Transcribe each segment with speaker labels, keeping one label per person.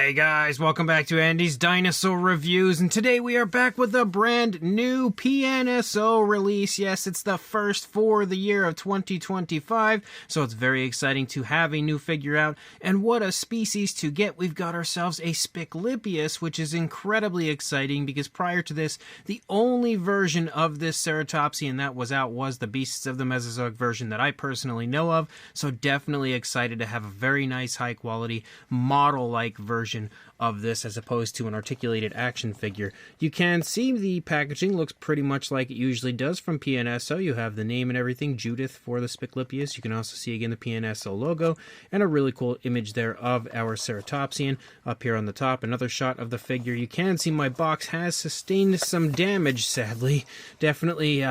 Speaker 1: Hey guys, welcome back to Andy's Dinosaur Reviews, and today we are back with a brand new PNSO release. Yes, it's the first for the year of 2025, so it's very exciting to have a new figure out. And what a species to get. We've got ourselves a Spiclypeus, which is incredibly exciting because prior to this, the only version of this ceratopsian that was out was the Beasts of the Mesozoic version that I personally know of, so definitely excited to have a very nice high quality model-like version of this as opposed to an articulated action figure. You can see the packaging looks pretty much like it usually does from PNSO. You have the name and everything, Judith for the Spiclypeus. You can also see again the PNSO logo and a really cool image there of our ceratopsian up here on the top. Another shot of the figure. You can see my box has sustained some damage, sadly. Definitely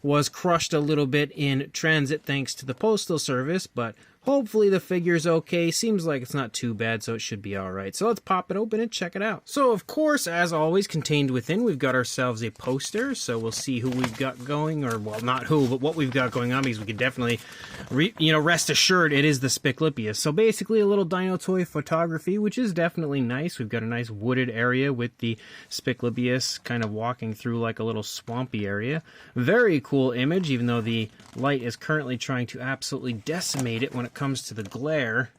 Speaker 1: was crushed a little bit in transit thanks to the postal service, but hopefully the figure's okay. Seems like it's not too bad, so it should be alright. So let's pop it open and check it out. So of course, as always, contained within, we've got ourselves a poster. So we'll see who we've got going, or well, not who, but what we've got going on, because we can definitely, rest assured it is the Spiclypeus. So basically a little dino toy photography, which is definitely nice. We've got a nice wooded area with the Spiclypeus kind of walking through like a little swampy area. Very cool image, even though the light is currently trying to absolutely decimate it when it comes to the glare.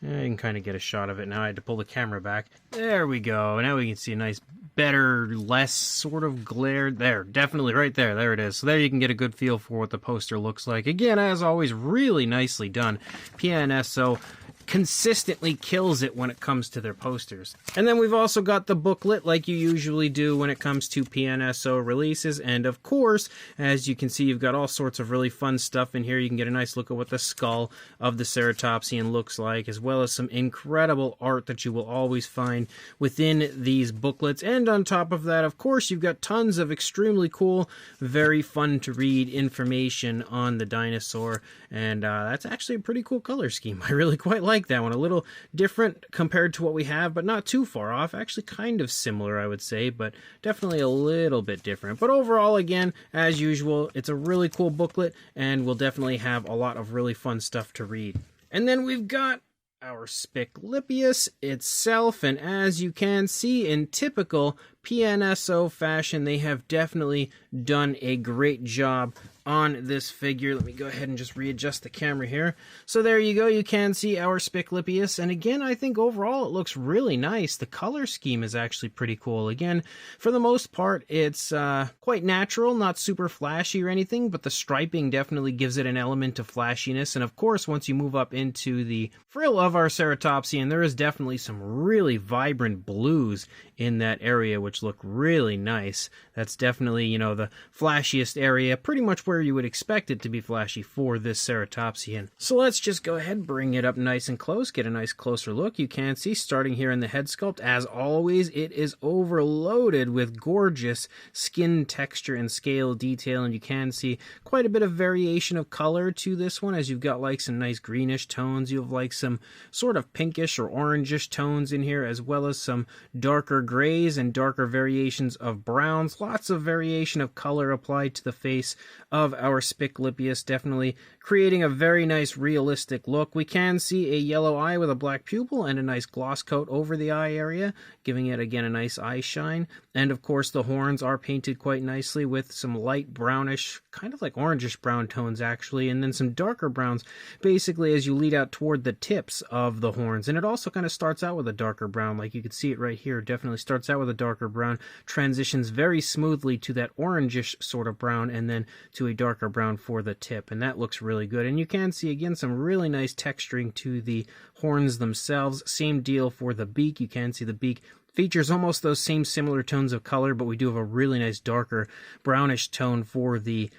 Speaker 1: You can kind of get a shot of it now. I had to pull the camera back. There we go. Now we can see a nice, better, less sort of glare. There, definitely right there. There it is. So there you can get a good feel for what the poster looks like. Again, as always, really nicely done. PNSO consistently kills it when it comes to their posters. And then we've also got the booklet like you usually do when it comes to PNSO releases. And of course, as you can see, you've got all sorts of really fun stuff in here. You can get a nice look at what the skull of the ceratopsian looks like, as well as some incredible art that you will always find within these booklets. And on top of that, of course, you've got tons of extremely cool, very fun to read information on the dinosaur. And that's actually a pretty cool color scheme. I really quite like that one. A little different compared to what we have, but not too far off. Actually kind of similar, I would say, but definitely a little bit different. But overall, again, as usual, it's a really cool booklet, and we'll definitely have a lot of really fun stuff to read. And then we've got our Spiclypeus itself, and as you can see, in typical PNSO fashion, they have definitely done a great job on this figure. Let me go ahead and just readjust the camera here. So there you go, you can see our Spiclypeus, and again, I think overall it looks really nice. The color scheme is actually pretty cool. Again, for the most part, it's quite natural, not super flashy or anything, but the striping definitely gives it an element of flashiness. And of course, once you move up into the frill of our ceratopsian, there is definitely some really vibrant blues in that area, which look really nice. That's definitely, the flashiest area, pretty much where you would expect it to be flashy for this ceratopsian. So let's just go ahead and bring it up nice and close, get a nice closer look. You can see, starting here in the head sculpt, as always, it is overloaded with gorgeous skin texture and scale detail, and you can see quite a bit of variation of color to this one, as you've got like some nice greenish tones, you have like some sort of pinkish or orangish tones in here, as well as some darker grays and darker variations of browns. Lots of variation of color applied to the face of our Spiclypeus, definitely creating a very nice realistic look. We can see a yellow eye with a black pupil and a nice gloss coat over the eye area, giving it again a nice eye shine. And of course the horns are painted quite nicely with some light brownish, kind of like orangish brown tones actually, and then some darker browns basically as you lead out toward the tips of the horns. And it also kind of starts out with a darker brown, like you can see it right here. Definitely starts out with a darker brown, transitions very smoothly to that orangish sort of brown, and then to a darker brown for the tip, and that looks really good. And you can see again some really nice texturing to the horns themselves. Same deal for the beak. You can see the beak features almost those same similar tones of color, but we do have a really nice darker brownish tone for the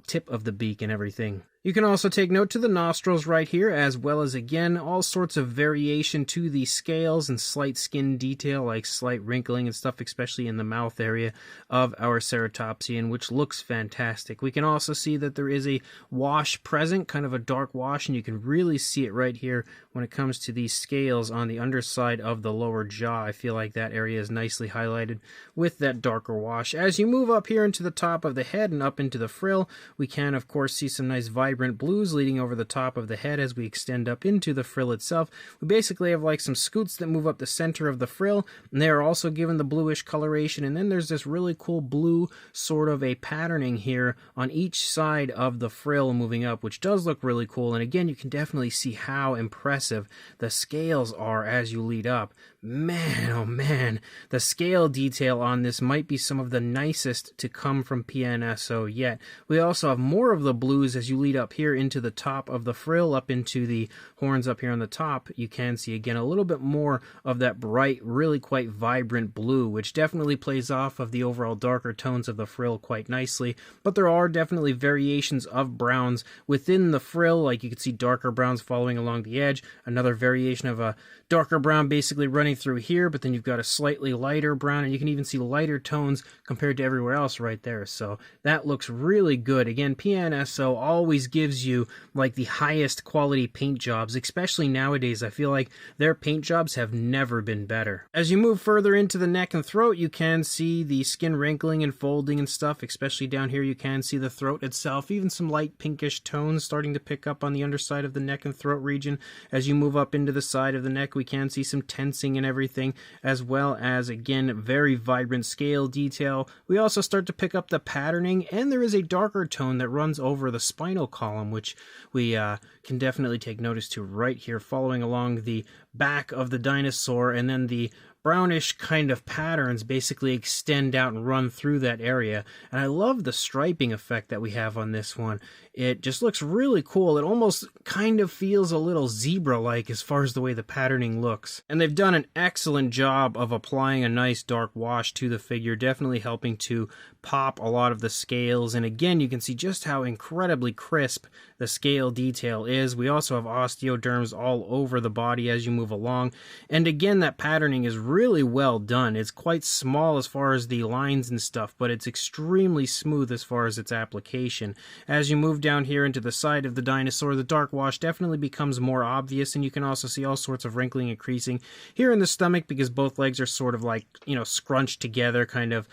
Speaker 1: tip of the beak and everything. You can also take note to the nostrils right here, as well as, again, all sorts of variation to the scales and slight skin detail, like slight wrinkling and stuff, especially in the mouth area of our ceratopsian, which looks fantastic. We can also see that there is a wash present, kind of a dark wash, and you can really see it right here when it comes to these scales on the underside of the lower jaw. I feel like that area is nicely highlighted with that darker wash. As you move up here into the top of the head and up into the frill, we can, of course, see some nice vibrant vibrant blues leading over the top of the head as we extend up into the frill itself. We basically have like some scoots that move up the center of the frill, and they are also given the bluish coloration, and then there's this really cool blue sort of a patterning here on each side of the frill moving up, which does look really cool. And again, you can definitely see how impressive the scales are as you lead up. Man, oh man, the scale detail on this might be some of the nicest to come from PNSO yet. We also have more of the blues as you lead up here into the top of the frill, up into the horns up here on the top. You can see again a little bit more of that bright, really quite vibrant blue, which definitely plays off of the overall darker tones of the frill quite nicely. But there are definitely variations of browns within the frill, like you can see darker browns following along the edge, another variation of a darker brown basically running through here, but then you've got a slightly lighter brown, and you can even see lighter tones compared to everywhere else right there. So that looks really good. Again, PNSO always gives you like the highest quality paint jobs, especially nowadays. I feel like their paint jobs have never been better. As you move further into the neck and throat, you can see the skin wrinkling and folding and stuff, especially down here. You can see the throat itself, even some light pinkish tones starting to pick up on the underside of the neck and throat region. As you move up into the side of the neck, we can see some tensing and everything, as well as, again, very vibrant scale detail. We also start to pick up the patterning, and there is a darker tone that runs over the spinal column, which we can definitely take notice to right here, following along the back of the dinosaur, and then the brownish kind of patterns basically extend out and run through that area. And I love the striping effect that we have on this one. It just looks really cool. It almost kind of feels a little zebra-like as far as the way the patterning looks. And they've done an excellent job of applying a nice dark wash to the figure, definitely helping to pop a lot of the scales. And again, you can see just how incredibly crisp the scale detail is. We also have osteoderms all over the body as you move along. And again, that patterning is really well done. It's quite small as far as the lines and stuff, but it's extremely smooth as far as its application. As you move down here into the side of the dinosaur, the dark wash definitely becomes more obvious, and you can also see all sorts of wrinkling and creasing here in the stomach because both legs are sort of like, scrunched together, kind of,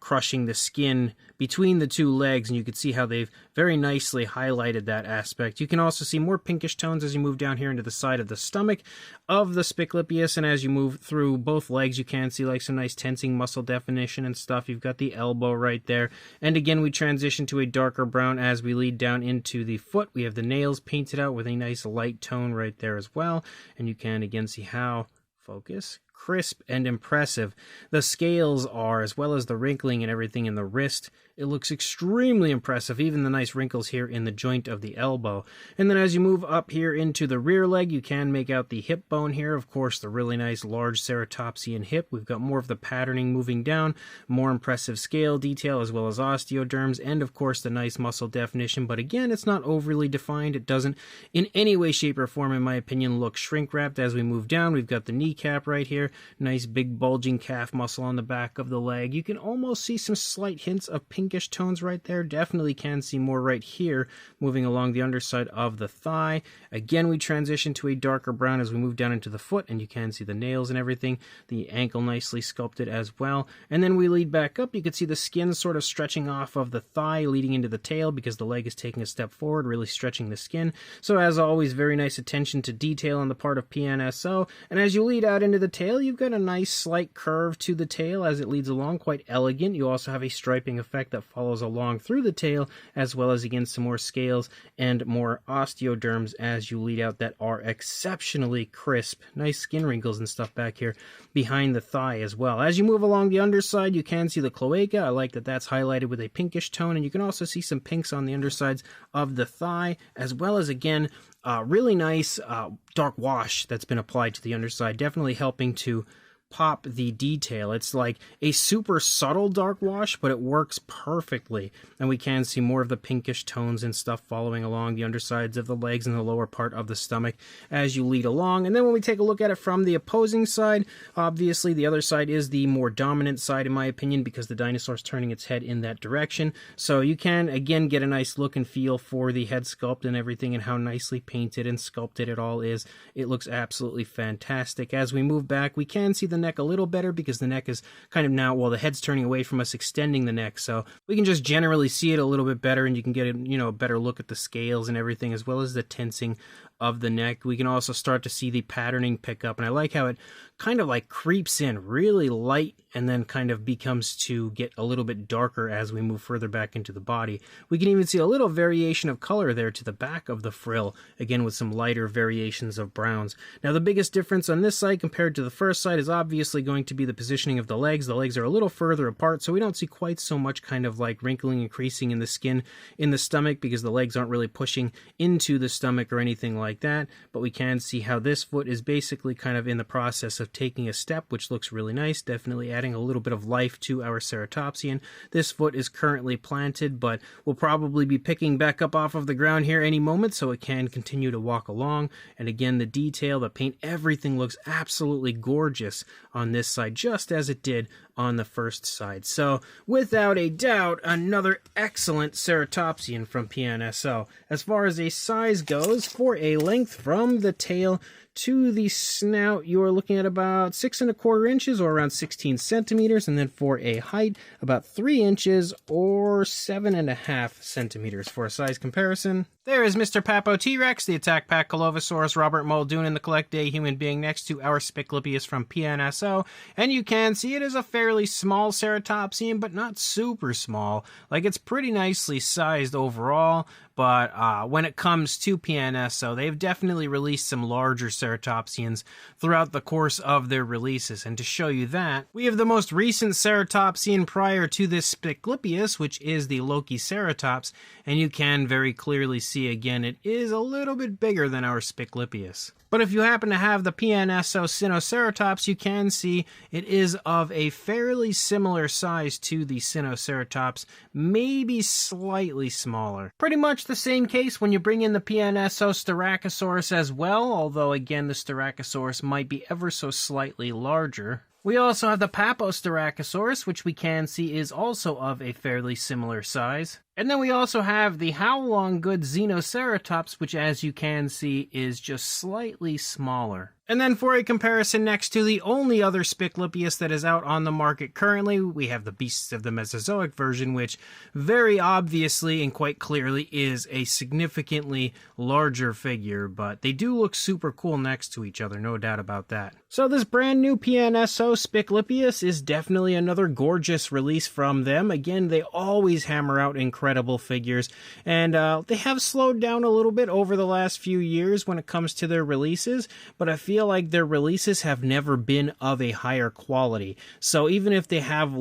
Speaker 1: crushing the skin between the two legs, and you can see how they've very nicely highlighted that aspect. You can also see more pinkish tones as you move down here into the side of the stomach of the Spiclypeus, and as you move through both legs, you can see like some nice tensing muscle definition and stuff. You've got the elbow right there, and again, we transition to a darker brown as we lead down into the foot. We have the nails painted out with a nice light tone right there as well, and you can again see how, crisp and impressive the scales are, as well as the wrinkling and everything in the wrist. It looks extremely impressive, even the nice wrinkles here in the joint of the elbow. And then as you move up here into the rear leg, you can make out the hip bone here. Of course, the really nice large ceratopsian hip. We've got more of the patterning moving down, more impressive scale detail, as well as osteoderms, and of course the nice muscle definition. But again, it's not overly defined. It doesn't in any way, shape, or form, in my opinion, look shrink-wrapped. As we move down, we've got the kneecap right here. Nice big bulging calf muscle on the back of the leg. You can almost see some slight hints of pinkish tones right there. Definitely can see more right here moving along the underside of the thigh. Again, we transition to a darker brown as we move down into the foot, and you can see the nails and everything. The ankle nicely sculpted as well. And then we lead back up. You can see the skin sort of stretching off of the thigh leading into the tail because the leg is taking a step forward, really stretching the skin. So as always, very nice attention to detail on the part of PNSO. And as you lead out into the tail, you've got a nice slight curve to the tail as it leads along, quite elegant. You also have a striping effect that follows along through the tail, as well as again some more scales and more osteoderms as you lead out that are exceptionally crisp. Nice skin wrinkles and stuff back here behind the thigh as well. As you move along the underside, you can see the cloaca. I like that that's highlighted with a pinkish tone, and you can also see some pinks on the undersides of the thigh, as well as again really nice dark wash that's been applied to the underside, definitely helping to pop the detail. It's like a super subtle dark wash, but it works perfectly. And we can see more of the pinkish tones and stuff following along the undersides of the legs and the lower part of the stomach as you lead along. And then when we take a look at it from the opposing side, obviously the other side is the more dominant side in my opinion because the dinosaur's turning its head in that direction. So you can again get a nice look and feel for the head sculpt and everything and how nicely painted and sculpted it all is. It looks absolutely fantastic. As we move back, we can see the neck a little better because the neck is kind of now, well, the head's turning away from us, extending the neck. So we can just generally see it a little bit better, and you can get a better look at the scales and everything, as well as the tensing of the neck. We can also start to see the patterning pick up, and I like how it kind of like creeps in really light and then kind of becomes to get a little bit darker as we move further back into the body. We can even see a little variation of color there to the back of the frill, again with some lighter variations of browns. Now the biggest difference on this side compared to the first side is obviously going to be the positioning of the legs. The legs are a little further apart, so we don't see quite so much kind of like wrinkling and creasing in the skin in the stomach because the legs aren't really pushing into the stomach or anything like that. But we can see how this foot is basically kind of in the process of taking a step, which looks really nice, definitely adding a little bit of life to our ceratopsian. This foot is currently planted, but will probably be picking back up off of the ground here any moment, so it can continue to walk along. And again, the detail, the paint, everything looks absolutely gorgeous on this side, just as it did on the first side. So without a doubt, another excellent ceratopsian from PNSO. As far as a size goes, for a length from the tail to the snout, you are looking at about 6¼ inches or around 16 centimeters, and then for a height, about 3 inches or 7½ centimeters. For a size comparison, there is Mr. Papo T-Rex, the Attack Pack Colovosaurus, Robert Muldoon, and the Collect Day Human Being next to our Spiclypeus from PNSO, and you can see it is a fairly small ceratopsian, but not super small. Like, it's pretty nicely sized overall, but when it comes to PNSO, they've definitely released some larger ceratopsians throughout the course of their releases. And to show you that, we have the most recent ceratopsian prior to this Spiclypeus, which is the Lokiceratops, and you can very clearly see again it is a little bit bigger than our Spiclypeus. But if you happen to have the PNSO Sinoceratops, you can see it is of a fairly similar size to the Sinoceratops, maybe slightly smaller. Pretty much the same case when you bring in the PNSO Styracosaurus as well, although again the Styracosaurus might be ever so slightly larger. We also have the Papostyracosaurus, which we can see is also of a fairly similar size. And then we also have the Howlong-Good Xenoceratops, which as you can see is just slightly smaller. And then for a comparison next to the only other Spiclypeus that is out on the market currently, we have the Beasts of the Mesozoic version, which very obviously and quite clearly is a significantly larger figure, but they do look super cool next to each other, no doubt about that. So this brand new PNSO Spiclypeus is definitely another gorgeous release from them. Again, they always hammer out incredible figures, and they have slowed down a little bit over the last few years when it comes to their releases, but I feel like their releases have never been of a higher quality. So even if they have,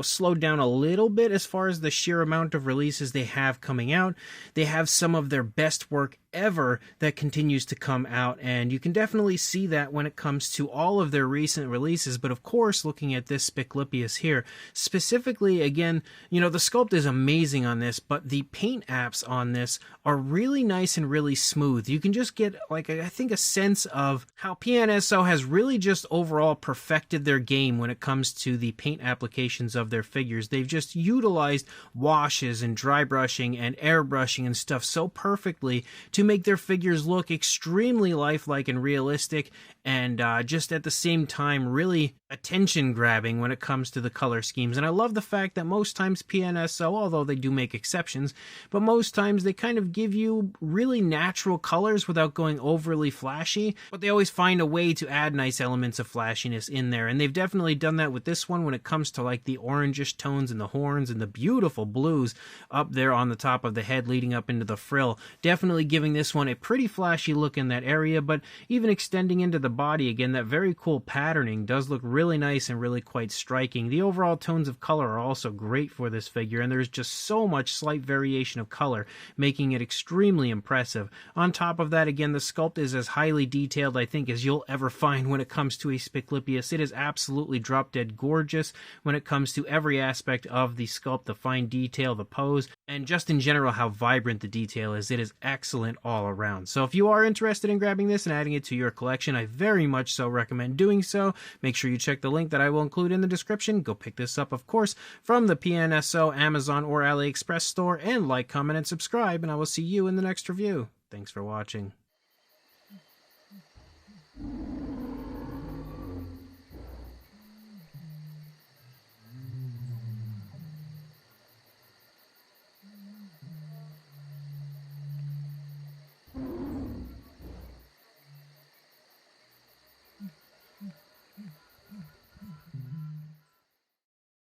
Speaker 1: slowed down a little bit as far as the sheer amount of releases they have coming out, they have some of their best work ever that continues to come out, and you can definitely see that when it comes to all of their recent releases. But of course, looking at this Spiclypeus here specifically, again, the sculpt is amazing on this, but the paint apps on this are really nice and really smooth. You can just get I think a sense of how PNSO has really just overall perfected their game when it comes to the paint applications of their figures. They've just utilized washes and dry brushing and airbrushing and stuff so perfectly to make their figures look extremely lifelike and realistic, and just at the same time really attention-grabbing when it comes to the color schemes. And I love the fact that most times PNSO, although they do make exceptions, but most times they kind of give you really natural colors without going overly flashy, but they always find a way to add nice elements of flashiness in there. And they've definitely done that with this one when it comes to like the orangish tones and the horns and the beautiful blues up there on the top of the head leading up into the frill. Definitely giving this one a pretty flashy look in that area, but even extending into the body, again, that very cool patterning does look really nice and really quite striking. The overall tones of color are also great for this figure, and there's just so much slight variation of color, making it extremely impressive. On top of that, again, the sculpt is as highly detailed, I think, as you'll ever find when it comes to a Spiclypeus. It is absolutely drop-dead gorgeous when it comes to every aspect of the sculpt, the fine detail, the pose, and just in general how vibrant the detail is. It is excellent all around. So if you are interested in grabbing this and adding it to your collection, I very much so recommend doing so. Make sure you check the link that I will include in the description. Go pick this up, of course, from the PNSO, Amazon, or Aliexpress store, and like, comment, and subscribe, and I will see you in the next review. Thanks for watching.